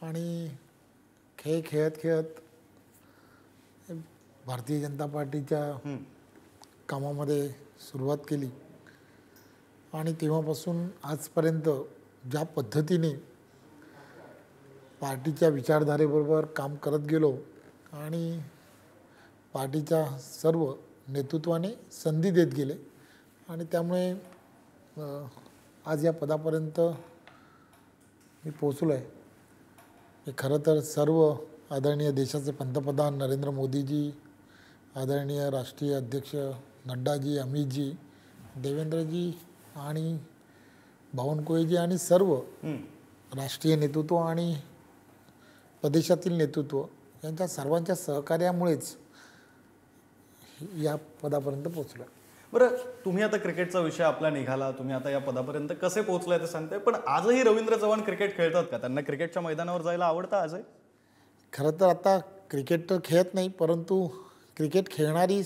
आणि खेळ खेळत खेळत भारतीय जनता पार्टीच्या कामामध्ये सुरुवात केली आणि तेव्हापासून आजपर्यंत ज्या पद्धतीने पार्टीच्या विचारधारेबरोबर काम करत गेलो आणि पार्टीच्या सर्व नेतृत्वाने संधी देत गेले आणि त्यामुळे आज या पदापर्यंत मी पोचलो आहे. खरं तर सर्व आदरणीय देशाचे पंतप्रधान नरेंद्र मोदीजी, आदरणीय राष्ट्रीय अध्यक्ष नड्डाजी, अमितजी, देवेंद्रजी आणि बावनकुळेजी आणि सर्व राष्ट्रीय नेतृत्व आणि प्रदेशातील नेतृत्व यांच्या सर्वांच्या सहकार्यामुळेच या पदापर्यंत पोहोचलो. बरं, तुम्ही आता क्रिकेटचा विषय आपला निघाला, तुम्ही आता या पदापर्यंत कसे पोहोचलाय ते सांगताय, पण आजही रवींद्र चव्हाण क्रिकेट खेळतात का? त्यांना क्रिकेटच्या मैदानावर जायला आवडतं आजही? खरं तर आता क्रिकेट तर खेळत नाही, परंतु क्रिकेट खेळणारी